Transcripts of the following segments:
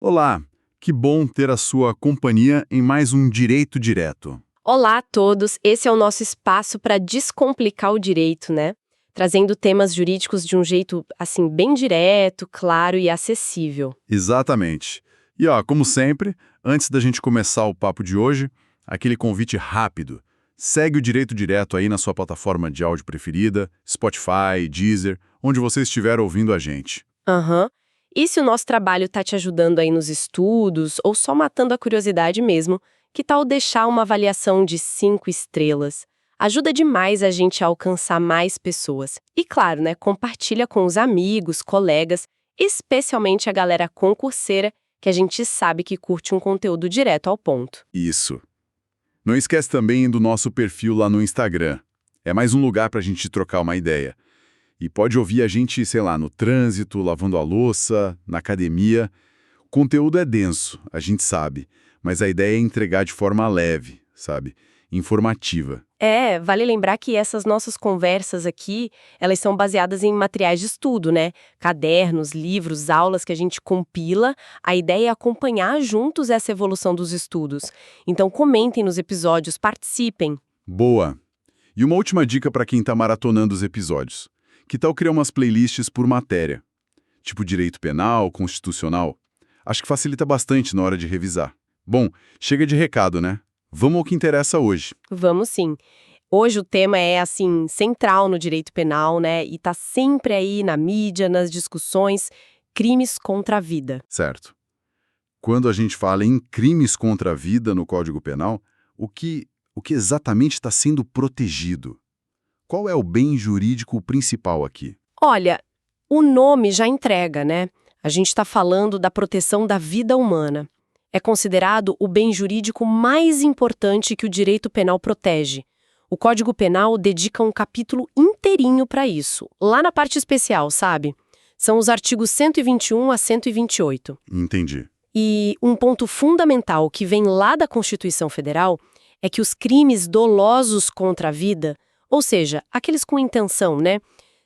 Olá, que bom ter a sua companhia em mais um Direito Direto. Olá a todos, esse é o nosso espaço para descomplicar o direito, né? Trazendo temas jurídicos de um jeito, assim, bem direto, claro e acessível. Exatamente. E ó, como sempre, antes da gente começar o papo de hoje, aquele convite rápido. Segue o Direito Direto aí na sua plataforma de áudio preferida, Spotify, Deezer, onde você estiver ouvindo a gente. Aham. E se o nosso trabalho tá te ajudando aí nos estudos ou só matando a curiosidade mesmo, que tal deixar uma avaliação de 5 estrelas? Ajuda demais a gente a alcançar mais pessoas. E claro, né, compartilha com os amigos, colegas, especialmente a galera concurseira, que a gente sabe que curte um conteúdo direto ao ponto. Isso. Não esquece também do nosso perfil lá no Instagram. É mais um lugar para a gente trocar uma ideia. E pode ouvir a gente, sei lá, no trânsito, lavando a louça, na academia. O conteúdo é denso, a gente sabe, mas a ideia é entregar de forma leve, sabe? Informativa. Vale lembrar que essas nossas conversas aqui, elas são baseadas em materiais de estudo, né? Cadernos, livros, aulas que a gente compila. A ideia é acompanhar juntos essa evolução dos estudos. Então comentem nos episódios, participem. Boa! E uma última dica para quem está maratonando os episódios. Que tal criar umas playlists por matéria? Tipo direito penal, constitucional? Acho que facilita bastante na hora de revisar. Bom, chega de recado, né? Vamos ao que interessa hoje. Vamos sim. Hoje o tema é, assim, central no direito penal, né? E tá sempre aí na mídia, nas discussões, crimes contra a vida. Certo. Quando a gente fala em crimes contra a vida no Código Penal, o que exatamente está sendo protegido? Qual é o bem jurídico principal aqui? Olha, o nome já entrega, né? A gente está falando da proteção da vida humana. É considerado o bem jurídico mais importante que o direito penal protege. O Código Penal dedica um capítulo inteirinho para isso, lá na parte especial, sabe? São os artigos 121 a 128. Entendi. E um ponto fundamental que vem lá da Constituição Federal é que os crimes dolosos contra a vida, ou seja, aqueles com intenção, né?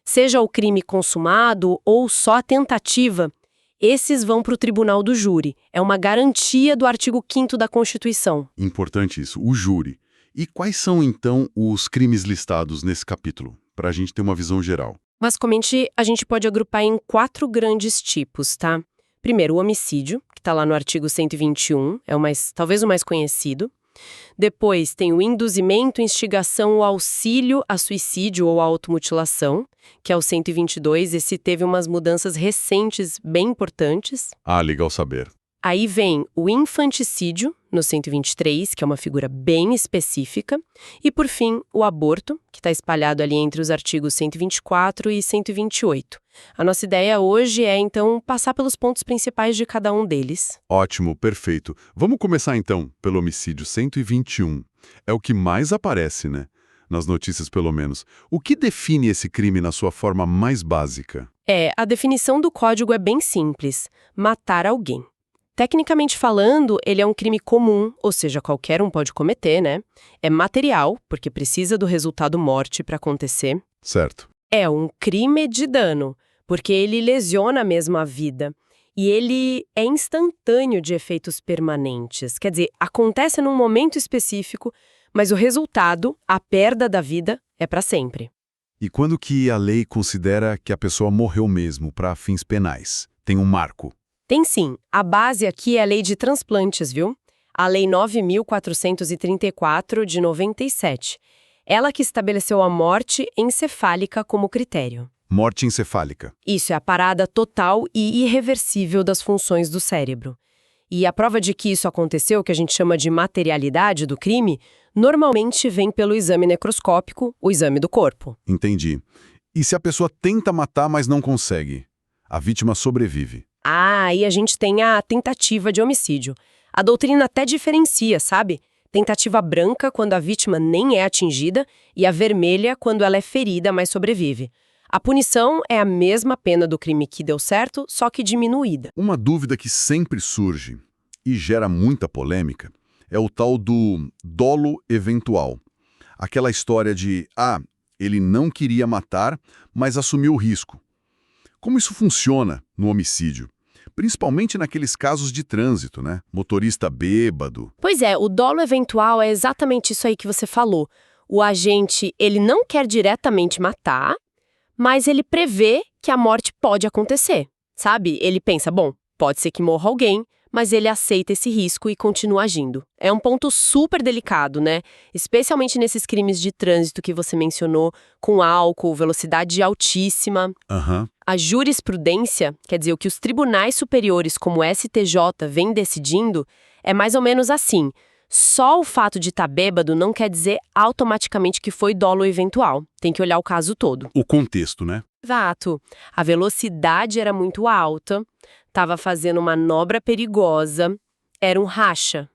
Seja o crime consumado ou só a tentativa, esses vão para o tribunal do júri. É uma garantia do artigo 5º da Constituição. Importante isso, o júri. E quais são, então, os crimes listados nesse capítulo, para a gente ter uma visão geral? Basicamente, a gente pode agrupar em 4 grandes tipos, tá? Primeiro, o homicídio, que está lá no artigo 121, é talvez o mais conhecido. Depois tem o induzimento, instigação ou auxílio a suicídio ou a automutilação, que é o 122. Esse teve umas mudanças recentes bem importantes. Ah, legal saber. Aí vem o infanticídio, no 123, que é uma figura bem específica. E, por fim, o aborto, que está espalhado ali entre os artigos 124 e 128. A nossa ideia hoje é, então, passar pelos pontos principais de cada um deles. Ótimo, perfeito. Vamos começar, então, pelo homicídio 121. É o que mais aparece, né? Nas notícias, pelo menos. O que define esse crime na sua forma mais básica? A definição do código é bem simples: matar alguém. Tecnicamente falando, ele é um crime comum, ou seja, qualquer um pode cometer, né? É material, porque precisa do resultado morte para acontecer. Certo. É um crime de dano, porque ele lesiona mesmo a vida. E ele é instantâneo de efeitos permanentes. Quer dizer, acontece num momento específico, mas o resultado, a perda da vida, é para sempre. E quando que a lei considera que a pessoa morreu mesmo para fins penais? Tem um marco? Tem sim. A base aqui é a lei de transplantes, viu? A lei 9.434 de 97. Ela que estabeleceu a morte encefálica como critério. Morte encefálica. Isso é a parada total e irreversível das funções do cérebro. E a prova de que isso aconteceu, que a gente chama de materialidade do crime, normalmente vem pelo exame necroscópico, o exame do corpo. Entendi. E se a pessoa tenta matar, mas não consegue? A vítima sobrevive. Aí a gente tem a tentativa de homicídio. A doutrina até diferencia, sabe? Tentativa branca quando a vítima nem é atingida e a vermelha quando ela é ferida, mas sobrevive. A punição é a mesma pena do crime que deu certo, só que diminuída. Uma dúvida que sempre surge e gera muita polêmica é o tal do dolo eventual. Aquela história de, ele não queria matar, mas assumiu o risco. Como isso funciona no homicídio? Principalmente naqueles casos de trânsito, né? Motorista bêbado. Pois é, o dolo eventual é exatamente isso aí que você falou. O agente, ele não quer diretamente matar, mas ele prevê que a morte pode acontecer, sabe? Ele pensa, bom, pode ser que morra alguém, mas ele aceita esse risco e continua agindo. É um ponto super delicado, né? Especialmente nesses crimes de trânsito que você mencionou, com álcool, velocidade altíssima. Aham. A jurisprudência, quer dizer, o que os tribunais superiores como o STJ vêm decidindo, é mais ou menos assim. Só o fato de estar bêbado não quer dizer automaticamente que foi dolo eventual. Tem que olhar o caso todo. O contexto, né? Exato. A velocidade era muito alta, estava fazendo manobra perigosa, era um racha.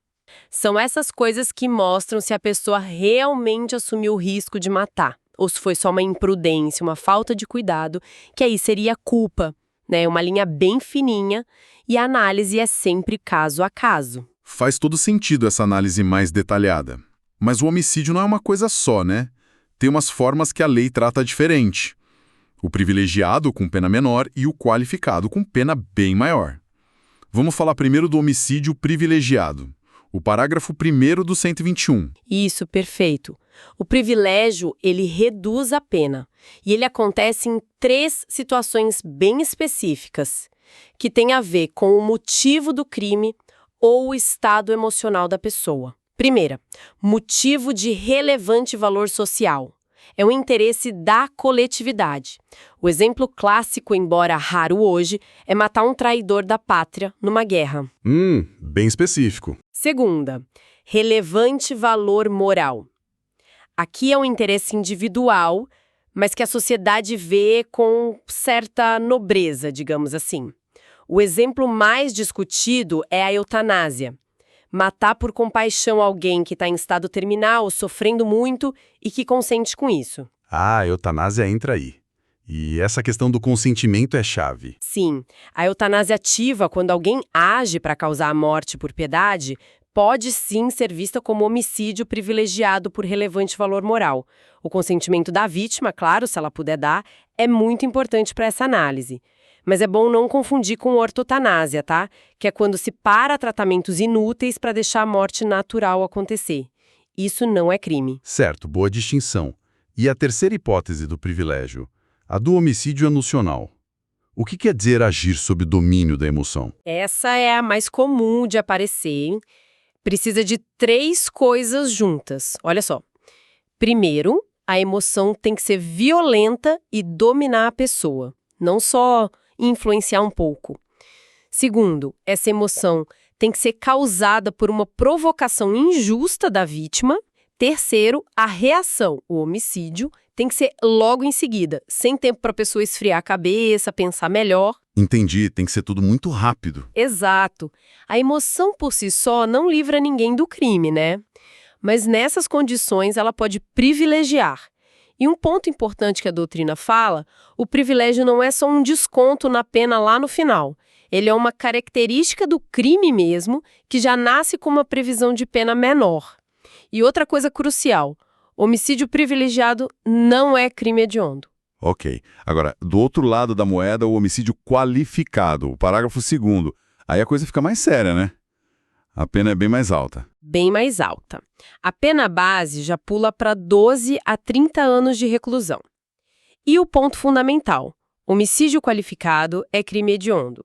São essas coisas que mostram se a pessoa realmente assumiu o risco de matar, ou se foi só uma imprudência, uma falta de cuidado, que aí seria culpa, né? Uma linha bem fininha, e a análise é sempre caso a caso. Faz todo sentido essa análise mais detalhada. Mas o homicídio não é uma coisa só, né? Tem umas formas que a lei trata diferente. O privilegiado com pena menor e o qualificado com pena bem maior. Vamos falar primeiro do homicídio privilegiado. O parágrafo 1º do 121. Isso, perfeito. O privilégio, ele reduz a pena. E ele acontece em 3 situações bem específicas, que têm a ver com o motivo do crime ou o estado emocional da pessoa. Primeira, motivo de relevante valor social. É um interesse da coletividade. O exemplo clássico, embora raro hoje, é matar um traidor da pátria numa guerra. Bem específico. Segunda, relevante valor moral. Aqui é um interesse individual, mas que a sociedade vê com certa nobreza, digamos assim. O exemplo mais discutido é a eutanásia. Matar por compaixão alguém que está em estado terminal, sofrendo muito e que consente com isso. Ah, a eutanásia entra aí. E essa questão do consentimento é chave. Sim, a eutanásia ativa, quando alguém age para causar a morte por piedade, pode sim ser vista como homicídio privilegiado por relevante valor moral. O consentimento da vítima, claro, se ela puder dar, é muito importante para essa análise. Mas é bom não confundir com ortotanásia, tá? Que é quando se para tratamentos inúteis para deixar a morte natural acontecer. Isso não é crime. Certo, boa distinção. E a terceira hipótese do privilégio, a do homicídio emocional. O que quer dizer agir sob domínio da emoção? Essa é a mais comum de aparecer, hein? Precisa de 3 coisas juntas. Olha só. Primeiro, a emoção tem que ser violenta e dominar a pessoa. Não só influenciar um pouco. Segundo, essa emoção tem que ser causada por uma provocação injusta da vítima. Terceiro, a reação, o homicídio, tem que ser logo em seguida, sem tempo para a pessoa esfriar a cabeça, pensar melhor. Entendi, tem que ser tudo muito rápido. Exato. A emoção por si só não livra ninguém do crime, né? Mas nessas condições ela pode privilegiar. E um ponto importante que a doutrina fala, o privilégio não é só um desconto na pena lá no final. Ele é uma característica do crime mesmo, que já nasce com uma previsão de pena menor. E outra coisa crucial, homicídio privilegiado não é crime hediondo. Ok. Agora, do outro lado da moeda, o homicídio qualificado, o parágrafo 2º. Aí a coisa fica mais séria, né? A pena é bem mais alta. Bem mais alta. A pena base já pula para 12 a 30 anos de reclusão. E o ponto fundamental, homicídio qualificado é crime hediondo.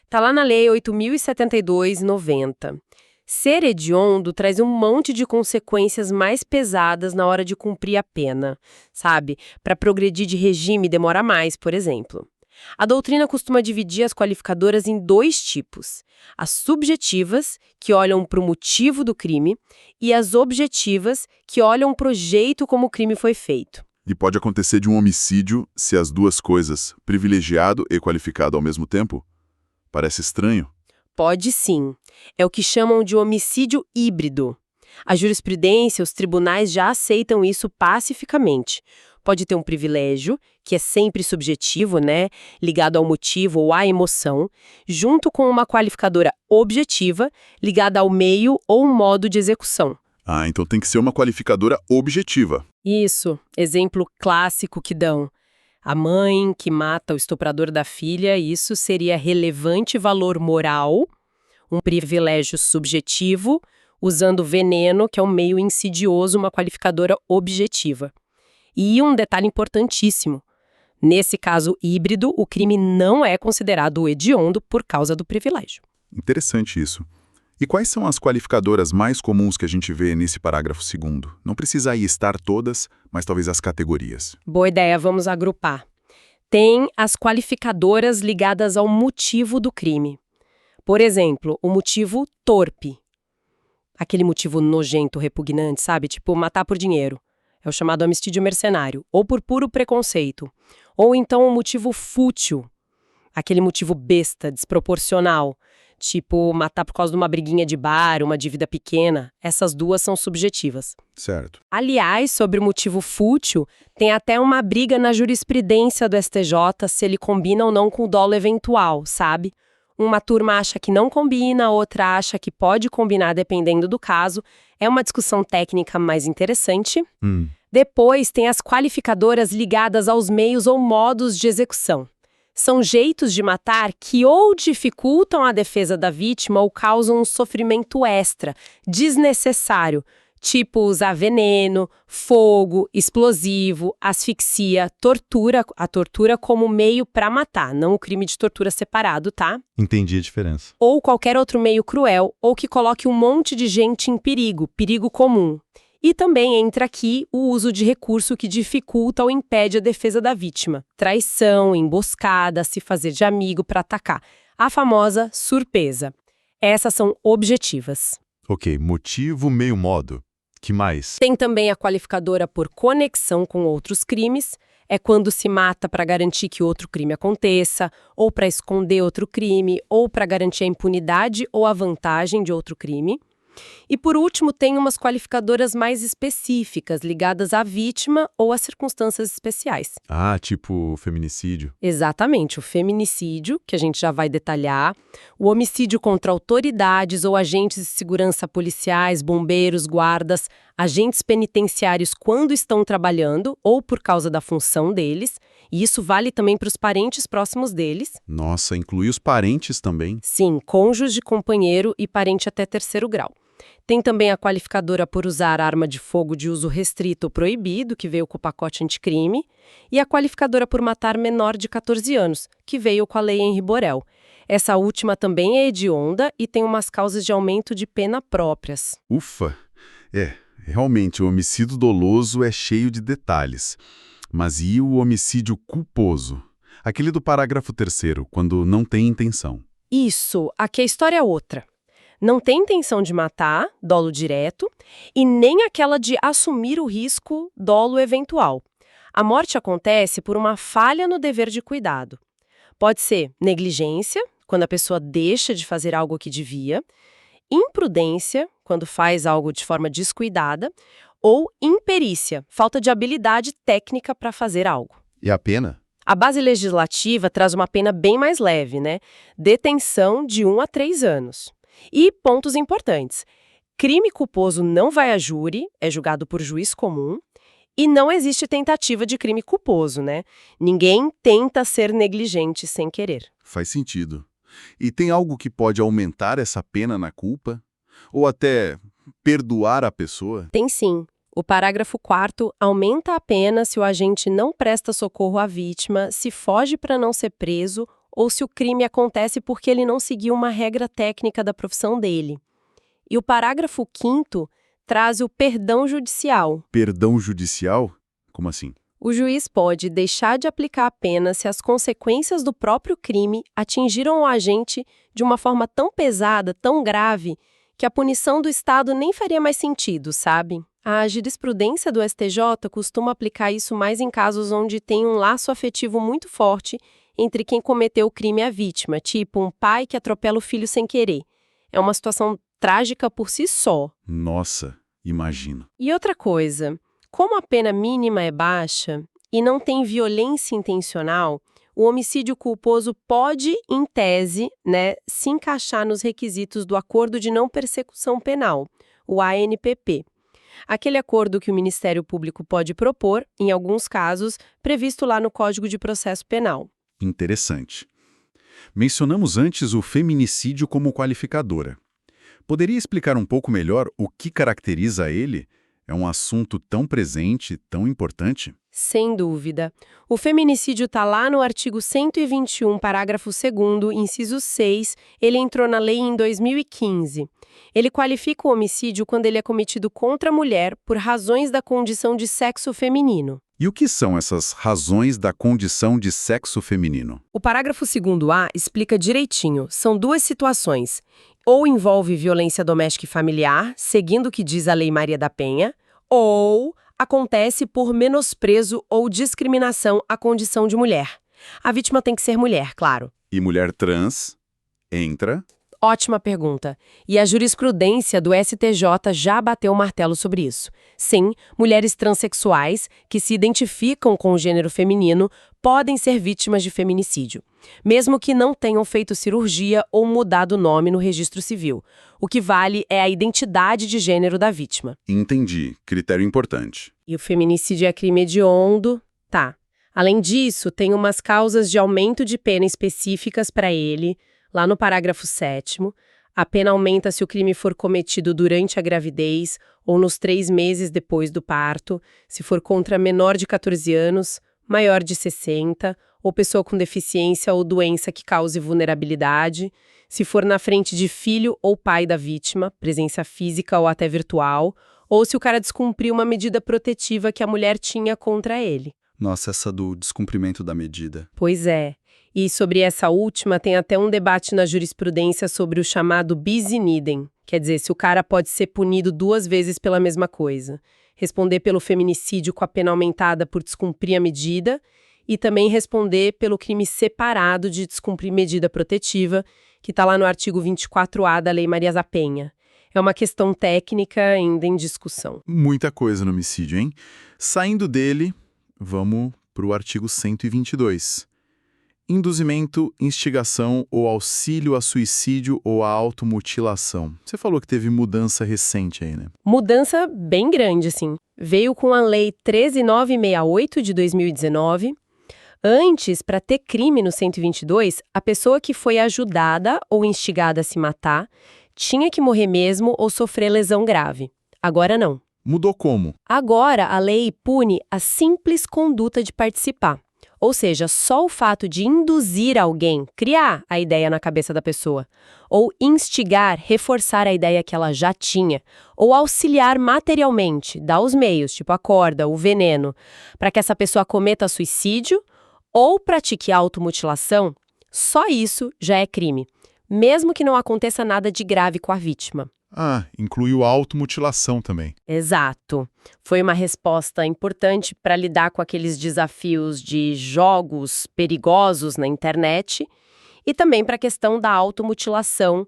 Está lá na Lei 8.072/90. Ser hediondo traz um monte de consequências mais pesadas na hora de cumprir a pena, sabe? Para progredir de regime demora mais, por exemplo. A doutrina costuma dividir as qualificadoras em 2 tipos. As subjetivas, que olham para o motivo do crime, e as objetivas, que olham para o jeito como o crime foi feito. E pode acontecer de um homicídio se as duas coisas, privilegiado e qualificado ao mesmo tempo? Parece estranho. Pode sim. É o que chamam de homicídio híbrido. A jurisprudência, os tribunais já aceitam isso pacificamente. Pode ter um privilégio, que é sempre subjetivo, né, ligado ao motivo ou à emoção, junto com uma qualificadora objetiva, ligada ao meio ou modo de execução. Ah, então tem que ser uma qualificadora objetiva. Isso, exemplo clássico que dão. A mãe que mata o estuprador da filha, isso seria relevante valor moral, um privilégio subjetivo, usando veneno, que é um meio insidioso, uma qualificadora objetiva. E um detalhe importantíssimo: nesse caso híbrido, o crime não é considerado hediondo por causa do privilégio. Interessante isso. E quais são as qualificadoras mais comuns que a gente vê nesse parágrafo 2º? Não precisa aí estar todas, mas talvez as categorias. Boa ideia, vamos agrupar. Tem as qualificadoras ligadas ao motivo do crime. Por exemplo, o motivo torpe. Aquele motivo nojento, repugnante, sabe? Tipo, matar por dinheiro. É o chamado homicídio mercenário. Ou por puro preconceito. Ou então o motivo fútil. Aquele motivo besta, desproporcional. Tipo, matar por causa de uma briguinha de bar, uma dívida pequena. Essas duas são subjetivas. Certo. Aliás, sobre o motivo fútil, tem até uma briga na jurisprudência do STJ se ele combina ou não com o dolo eventual, sabe? Uma turma acha que não combina, outra acha que pode combinar dependendo do caso. É uma discussão técnica mais interessante. Depois tem as qualificadoras ligadas aos meios ou modos de execução. São jeitos de matar que ou dificultam a defesa da vítima ou causam um sofrimento extra, desnecessário, tipo usar veneno, fogo, explosivo, asfixia, tortura, a tortura como meio para matar, não o crime de tortura separado, tá? Entendi a diferença. Ou qualquer outro meio cruel, ou que coloque um monte de gente em perigo, perigo comum. E também entra aqui o uso de recurso que dificulta ou impede a defesa da vítima. Traição, emboscada, se fazer de amigo para atacar. A famosa surpresa. Essas são objetivas. Ok, motivo, meio modo. Que mais? Tem também a qualificadora por conexão com outros crimes. É quando se mata para garantir que outro crime aconteça, ou para esconder outro crime, ou para garantir a impunidade ou a vantagem de outro crime. E por último, tem umas qualificadoras mais específicas, ligadas à vítima ou a circunstâncias especiais. Ah, tipo feminicídio. Exatamente, o feminicídio, que a gente já vai detalhar, o homicídio contra autoridades ou agentes de segurança policiais, bombeiros, guardas, agentes penitenciários quando estão trabalhando ou por causa da função deles, e isso vale também para os parentes próximos deles. Nossa, inclui os parentes também. Sim, cônjuge, companheiro e parente até 3º grau. Tem também a qualificadora por usar arma de fogo de uso restrito ou proibido, que veio com o pacote anticrime, e a qualificadora por matar menor de 14 anos, que veio com a Lei Henri Borel. Essa última também é hedionda e tem umas causas de aumento de pena próprias. Ufa! Realmente, o homicídio doloso é cheio de detalhes. Mas e o homicídio culposo? Aquele do parágrafo 3º, quando não tem intenção. Isso, aqui a história é outra. Não tem intenção de matar, dolo direto, e nem aquela de assumir o risco, dolo eventual. A morte acontece por uma falha no dever de cuidado. Pode ser negligência, quando a pessoa deixa de fazer algo que devia, imprudência, quando faz algo de forma descuidada, ou imperícia, falta de habilidade técnica para fazer algo. E a pena? A base legislativa traz uma pena bem mais leve, né? Detenção de 1 a 3 anos. E pontos importantes: crime culposo não vai a júri, é julgado por juiz comum, e não existe tentativa de crime culposo, né? Ninguém tenta ser negligente sem querer. Faz sentido. E tem algo que pode aumentar essa pena na culpa? Ou até perdoar a pessoa? Tem sim. O parágrafo 4º aumenta a pena se o agente não presta socorro à vítima, se foge para não ser preso ou se o crime acontece porque ele não seguiu uma regra técnica da profissão dele. E o parágrafo 5º traz o perdão judicial. Perdão judicial? Como assim? O juiz pode deixar de aplicar a pena se as consequências do próprio crime atingiram o agente de uma forma tão pesada, tão grave, que a punição do Estado nem faria mais sentido, sabe? A jurisprudência do STJ costuma aplicar isso mais em casos onde tem um laço afetivo muito forte entre quem cometeu o crime e a vítima, tipo um pai que atropela o filho sem querer. É uma situação trágica por si só. Nossa, imagino. E outra coisa, como a pena mínima é baixa e não tem violência intencional, o homicídio culposo pode, em tese, se encaixar nos requisitos do Acordo de Não Persecução Penal, o ANPP. Aquele acordo que o Ministério Público pode propor, em alguns casos, previsto lá no Código de Processo Penal. Interessante. Mencionamos antes o feminicídio como qualificadora. Poderia explicar um pouco melhor o que caracteriza ele? É um assunto tão presente, tão importante? Sem dúvida. O feminicídio está lá no artigo 121, parágrafo 2º, inciso 6, ele entrou na lei em 2015. Ele qualifica o homicídio quando ele é cometido contra a mulher por razões da condição de sexo feminino. E o que são essas razões da condição de sexo feminino? O parágrafo 2º-A explica direitinho. São duas situações. Ou envolve violência doméstica e familiar, seguindo o que diz a Lei Maria da Penha, ou acontece por menosprezo ou discriminação à condição de mulher. A vítima tem que ser mulher, claro. E mulher trans entra? Ótima pergunta. E a jurisprudência do STJ já bateu o martelo sobre isso. Sim, mulheres transexuais que se identificam com o gênero feminino podem ser vítimas de feminicídio, mesmo que não tenham feito cirurgia ou mudado o nome no registro civil. O que vale é a identidade de gênero da vítima. Entendi. Critério importante. E o feminicídio é crime hediondo? Tá. Além disso, tem umas causas de aumento de pena específicas para ele. Lá no parágrafo 7º, a pena aumenta se o crime for cometido durante a gravidez ou nos 3 meses depois do parto, se for contra menor de 14 anos, maior de 60, ou pessoa com deficiência ou doença que cause vulnerabilidade, se for na frente de filho ou pai da vítima, presença física ou até virtual, ou se o cara descumprir uma medida protetiva que a mulher tinha contra ele. Nossa, essa do descumprimento da medida. Pois é. E sobre essa última, tem até um debate na jurisprudência sobre o chamado bis in idem. Quer dizer, se o cara pode ser punido 2 vezes pela mesma coisa. Responder pelo feminicídio com a pena aumentada por descumprir a medida e também responder pelo crime separado de descumprir medida protetiva, que está lá no artigo 24A da Lei Maria da Penha. É uma questão técnica ainda em discussão. Muita coisa no homicídio, hein? Saindo dele, vamos para o artigo 122. Induzimento, instigação ou auxílio a suicídio ou a automutilação. Você falou que teve mudança recente aí, né? Mudança bem grande, assim. Veio com a Lei 13.968 de 2019. Antes, para ter crime no 122, a pessoa que foi ajudada ou instigada a se matar tinha que morrer mesmo ou sofrer lesão grave. Agora não. Mudou como? Agora, a lei pune a simples conduta de participar. Ou seja, só o fato de induzir alguém, criar a ideia na cabeça da pessoa, ou instigar, reforçar a ideia que ela já tinha, ou auxiliar materialmente, dar os meios, tipo a corda, o veneno, para que essa pessoa cometa suicídio ou pratique automutilação, só isso já é crime, mesmo que não aconteça nada de grave com a vítima. Ah, incluiu a automutilação também. Exato. Foi uma resposta importante para lidar com aqueles desafios de jogos perigosos na internet e também para a questão da automutilação,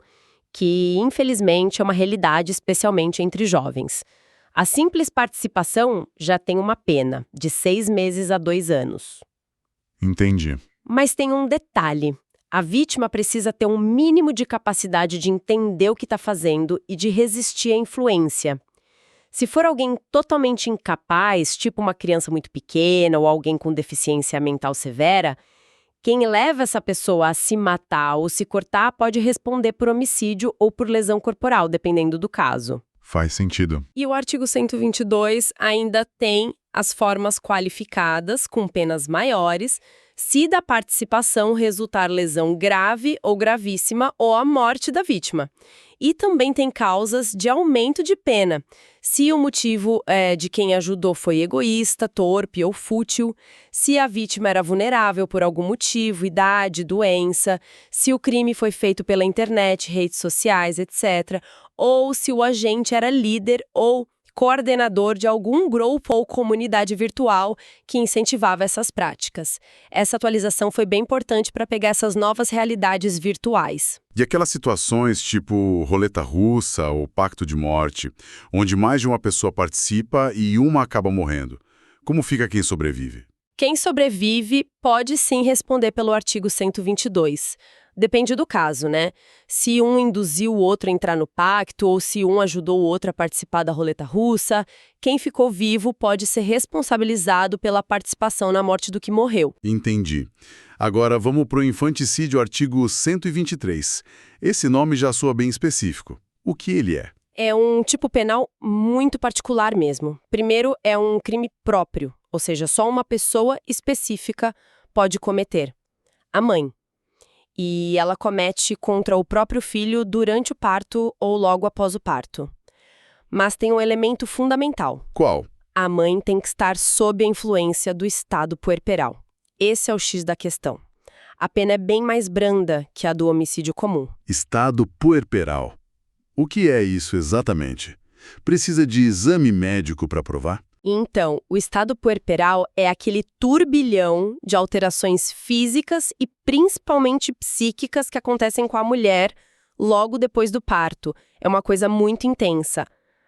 que infelizmente é uma realidade, especialmente entre jovens. A simples participação já tem uma pena, de 6 meses a 2 anos. Entendi. Mas tem um detalhe. A vítima precisa ter um mínimo de capacidade de entender o que está fazendo e de resistir à influência. Se for alguém totalmente incapaz, tipo uma criança muito pequena ou alguém com deficiência mental severa, quem leva essa pessoa a se matar ou se cortar pode responder por homicídio ou por lesão corporal, dependendo do caso. Faz sentido. E o artigo 122 ainda tem as formas qualificadas, com penas maiores, se da participação resultar lesão grave ou gravíssima ou a morte da vítima. E também tem causas de aumento de pena, se o motivo de quem ajudou foi egoísta, torpe ou fútil, se a vítima era vulnerável por algum motivo, idade, doença, se o crime foi feito pela internet, redes sociais, etc., ou se o agente era líder ou coordenador de algum grupo ou comunidade virtual que incentivava essas práticas. Essa atualização foi bem importante para pegar essas novas realidades virtuais. E aquelas situações tipo roleta russa ou pacto de morte, onde mais de uma pessoa participa e uma acaba morrendo. Como fica quem sobrevive? Quem sobrevive pode sim responder pelo artigo 122. Depende do caso, né? Se um induziu o outro a entrar no pacto ou se um ajudou o outro a participar da roleta russa, quem ficou vivo pode ser responsabilizado pela participação na morte do que morreu. Entendi. Agora vamos para o infanticídio, artigo 123. Esse nome já soa bem específico. O que ele é? É um tipo penal muito particular mesmo. Primeiro, é um crime próprio, ou seja, só uma pessoa específica pode cometer. A mãe. E ela comete contra o próprio filho durante o parto ou logo após o parto. Mas tem um elemento fundamental. Qual? A mãe tem que estar sob a influência do estado puerperal. Esse é o X da questão. A pena é bem mais branda que a do homicídio comum. Estado puerperal. O que é isso exatamente? Precisa de exame médico para provar? Então, o estado puerperal é aquele turbilhão de alterações físicas e principalmente psíquicas que acontecem com a mulher logo depois do parto. É uma coisa muito intensa.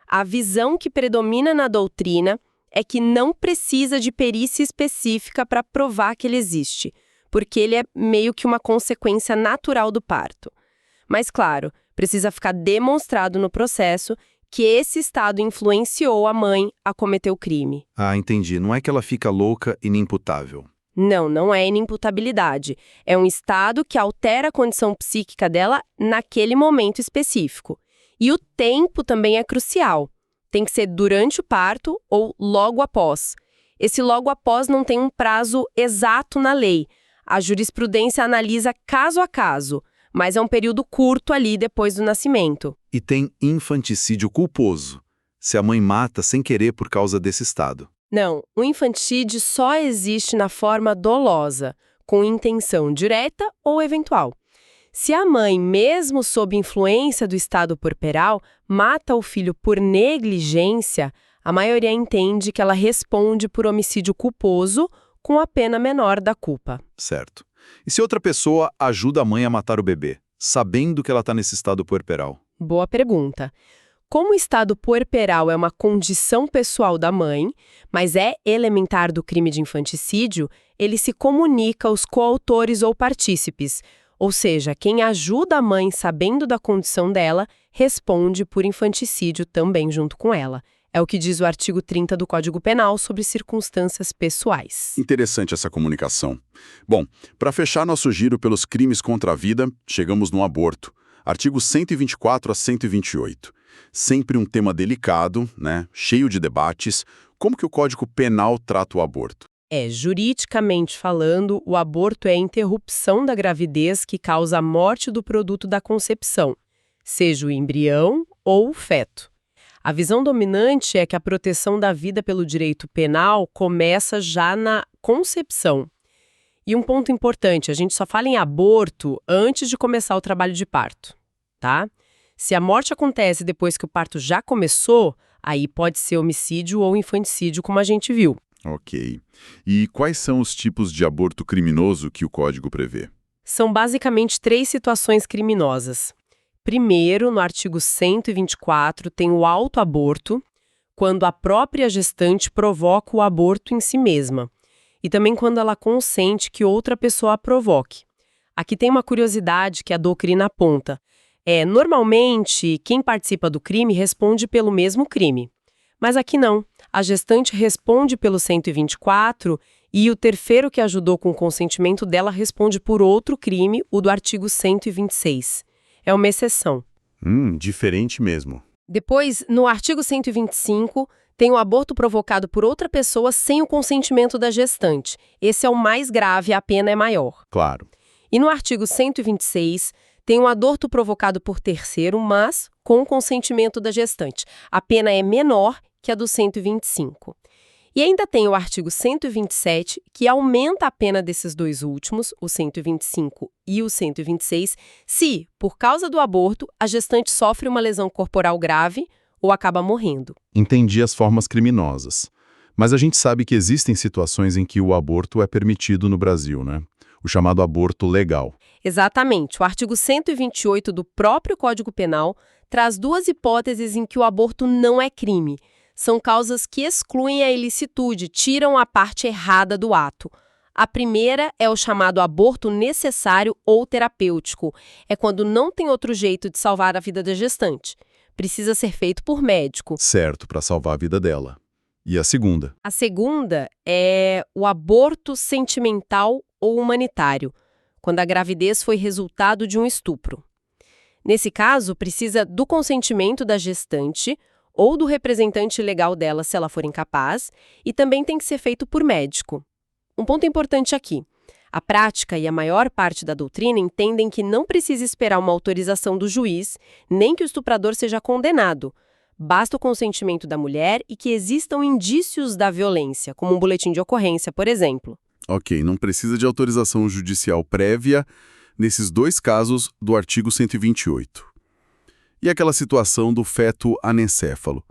A visão que predomina na doutrina é que não precisa de perícia específica para provar que ele existe, porque ele é meio que uma consequência natural do parto. Mas, claro, precisa ficar demonstrado no processo que esse estado influenciou a mãe a cometer o crime. Ah, entendi. Não é que ela fica louca e inimputável. Não, não é inimputabilidade. É um estado que altera a condição psíquica dela naquele momento específico. E o tempo também é crucial. Tem que ser durante o parto ou logo após. Esse logo após não tem um prazo exato na lei. A jurisprudência analisa caso a caso, mas é um período curto ali depois do nascimento. E tem infanticídio culposo, se a mãe mata sem querer por causa desse estado. Não, o infanticídio só existe na forma dolosa, com intenção direta ou eventual. Se a mãe, mesmo sob influência do estado puerperal, mata o filho por negligência, a maioria entende que ela responde por homicídio culposo com a pena menor da culpa. Certo. E se outra pessoa ajuda a mãe a matar o bebê, sabendo que ela está nesse estado puerperal? Boa pergunta. Como o estado puerperal é uma condição pessoal da mãe, mas é elementar do crime de infanticídio, ele se comunica aos coautores ou partícipes, ou seja, quem ajuda a mãe sabendo da condição dela, responde por infanticídio também junto com ela. É o que diz o artigo 30 do Código Penal sobre circunstâncias pessoais. Interessante essa comunicação. Bom, para fechar nosso giro pelos crimes contra a vida, chegamos no aborto. Artigos 124 a 128. Sempre um tema delicado, né? Cheio de debates. Como que o Código Penal trata o aborto? Juridicamente falando, o aborto é a interrupção da gravidez que causa a morte do produto da concepção, seja o embrião ou o feto. A visão dominante é que a proteção da vida pelo direito penal começa já na concepção. E um ponto importante, a gente só fala em aborto antes de começar o trabalho de parto, tá? Se a morte acontece depois que o parto já começou, aí pode ser homicídio ou infanticídio, como a gente viu. Ok. E quais são os tipos de aborto criminoso que o Código prevê? São basicamente 3 situações criminosas. Primeiro, no artigo 124, tem o autoaborto, quando a própria gestante provoca o aborto em si mesma. E também quando ela consente que outra pessoa a provoque. Aqui tem uma curiosidade que a doutrina aponta. Normalmente, quem participa do crime responde pelo mesmo crime. Mas aqui não. A gestante responde pelo 124 e o terceiro que ajudou com o consentimento dela responde por outro crime, o do artigo 126. É uma exceção. Diferente mesmo. Depois, no artigo 125, tem o aborto provocado por outra pessoa sem o consentimento da gestante. Esse é o mais grave, a pena é maior. Claro. E no artigo 126, tem o aborto provocado por terceiro, mas com o consentimento da gestante. A pena é menor que a do 125. E ainda tem o artigo 127, que aumenta a pena desses dois últimos, o 125 e o 126, se, por causa do aborto, a gestante sofre uma lesão corporal grave ou acaba morrendo. Entendi as formas criminosas. Mas a gente sabe que existem situações em que o aborto é permitido no Brasil, né? O chamado aborto legal. Exatamente. O artigo 128 do próprio Código Penal traz 2 hipóteses em que o aborto não é crime. São causas que excluem a ilicitude, tiram a parte errada do ato. A primeira é o chamado aborto necessário ou terapêutico. É quando não tem outro jeito de salvar a vida da gestante. Precisa ser feito por médico. Certo, para salvar a vida dela. E a segunda? A segunda é o aborto sentimental ou humanitário, quando a gravidez foi resultado de um estupro. Nesse caso, precisa do consentimento da gestante ou do representante legal dela, se ela for incapaz, e também tem que ser feito por médico. Um ponto importante aqui. A prática e a maior parte da doutrina entendem que não precisa esperar uma autorização do juiz, nem que o estuprador seja condenado. Basta o consentimento da mulher e que existam indícios da violência, como um boletim de ocorrência, por exemplo. Ok, não precisa de autorização judicial prévia nesses dois casos do artigo 128. E aquela situação do feto anencéfalo,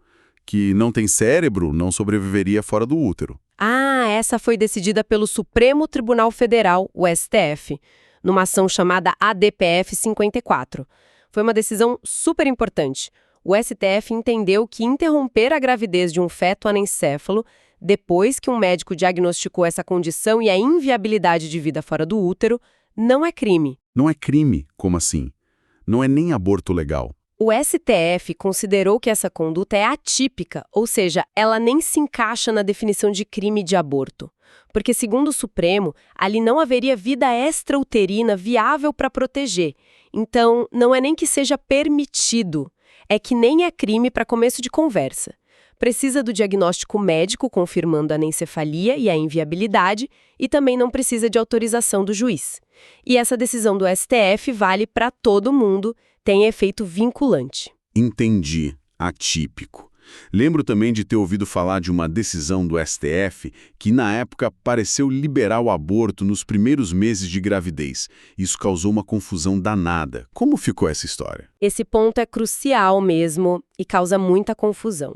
que não tem cérebro, não sobreviveria fora do útero. Ah, essa foi decidida pelo Supremo Tribunal Federal, o STF, numa ação chamada ADPF 54. Foi uma decisão super importante. O STF entendeu que interromper a gravidez de um feto anencéfalo, depois que um médico diagnosticou essa condição e a inviabilidade de vida fora do útero, não é crime. Não é crime? Como assim? Não é nem aborto legal. O STF considerou que essa conduta é atípica, ou seja, ela nem se encaixa na definição de crime de aborto. Porque, segundo o Supremo, ali não haveria vida extrauterina viável para proteger. Então, não é nem que seja permitido, é que nem é crime para começo de conversa. Precisa do diagnóstico médico confirmando a anencefalia e a inviabilidade e também não precisa de autorização do juiz. E essa decisão do STF vale para todo mundo, tem efeito vinculante. Entendi. Atípico. Lembro também de ter ouvido falar de uma decisão do STF que, na época, pareceu liberar o aborto nos primeiros meses de gravidez. Isso causou uma confusão danada. Como ficou essa história? Esse ponto é crucial mesmo e causa muita confusão.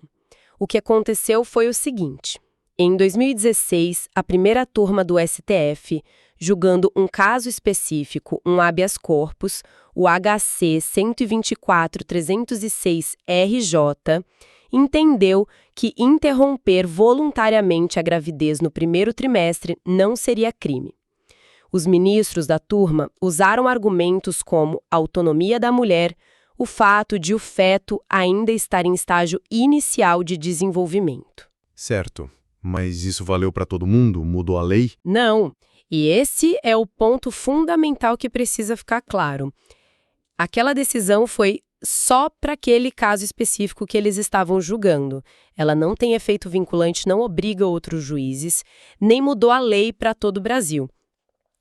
O que aconteceu foi o seguinte. Em 2016, a primeira turma do STF, julgando um caso específico, um habeas corpus, o HC 124.306-RJ, entendeu que interromper voluntariamente a gravidez no primeiro trimestre não seria crime. Os ministros da turma usaram argumentos como a autonomia da mulher, o fato de o feto ainda estar em estágio inicial de desenvolvimento. Certo. Mas isso valeu para todo mundo? Mudou a lei? Não. E esse é o ponto fundamental que precisa ficar claro. Aquela decisão foi só para aquele caso específico que eles estavam julgando. Ela não tem efeito vinculante, não obriga outros juízes, nem mudou a lei para todo o Brasil.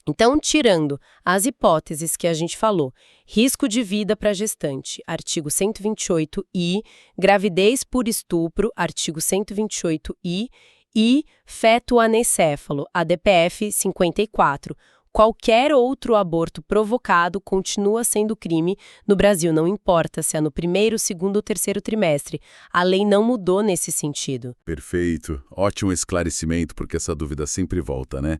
Então, tirando as hipóteses que a gente falou, risco de vida para gestante, artigo 128-I, gravidez por estupro, artigo 128-I, e feto anencéfalo, ADPF 54. Qualquer outro aborto provocado continua sendo crime no Brasil, não importa se é no primeiro, segundo ou terceiro trimestre. A lei não mudou nesse sentido. Perfeito. Ótimo esclarecimento, porque essa dúvida sempre volta, né?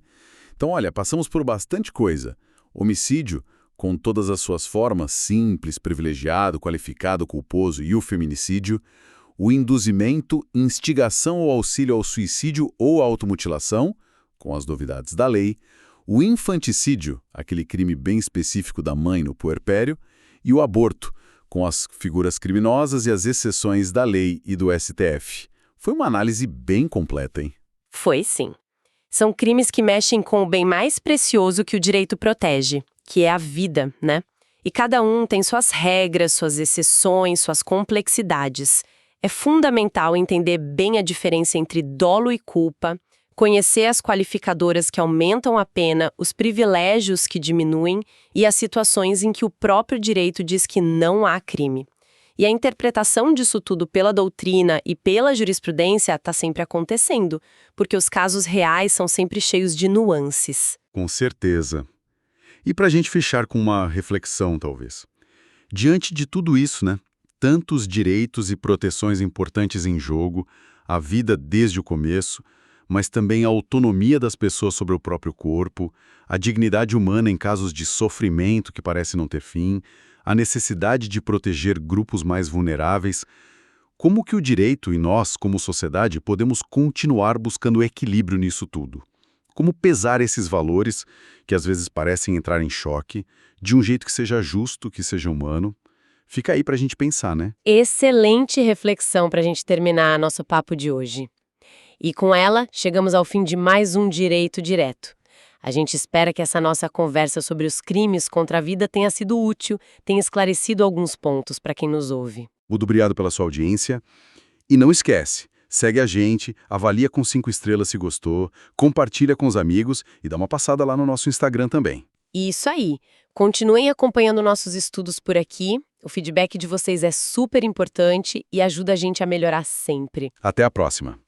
Então, olha, passamos por bastante coisa. Homicídio, com todas as suas formas, simples, privilegiado, qualificado, culposo, e o feminicídio, o induzimento, instigação ou auxílio ao suicídio ou automutilação, com as novidades da lei, o infanticídio, aquele crime bem específico da mãe no puerpério, e o aborto, com as figuras criminosas e as exceções da lei e do STF. Foi uma análise bem completa, hein? Foi sim. São crimes que mexem com o bem mais precioso que o direito protege, que é a vida, né? E cada um tem suas regras, suas exceções, suas complexidades. É fundamental entender bem a diferença entre dolo e culpa, conhecer as qualificadoras que aumentam a pena, os privilégios que diminuem e as situações em que o próprio direito diz que não há crime. E a interpretação disso tudo pela doutrina e pela jurisprudência está sempre acontecendo, porque os casos reais são sempre cheios de nuances. Com certeza. E para a gente fechar com uma reflexão, talvez. Diante de tudo isso, né? Tantos direitos e proteções importantes em jogo, a vida desde o começo, mas também a autonomia das pessoas sobre o próprio corpo, a dignidade humana em casos de sofrimento que parece não ter fim, a necessidade de proteger grupos mais vulneráveis. Como que o direito e nós, como sociedade, podemos continuar buscando equilíbrio nisso tudo? Como pesar esses valores que às vezes parecem entrar em choque, de um jeito que seja justo, que seja humano. Fica aí pra gente pensar, né? Excelente reflexão para a gente terminar nosso papo de hoje. E com ela, chegamos ao fim de mais um Direito Direto. A gente espera que essa nossa conversa sobre os crimes contra a vida tenha sido útil, tenha esclarecido alguns pontos para quem nos ouve. Muito obrigado pela sua audiência. E não esquece, segue a gente, avalia com 5 estrelas se gostou, compartilha com os amigos e dá uma passada lá no nosso Instagram também. Isso aí. Continuem acompanhando nossos estudos por aqui. O feedback de vocês é super importante e ajuda a gente a melhorar sempre. Até a próxima!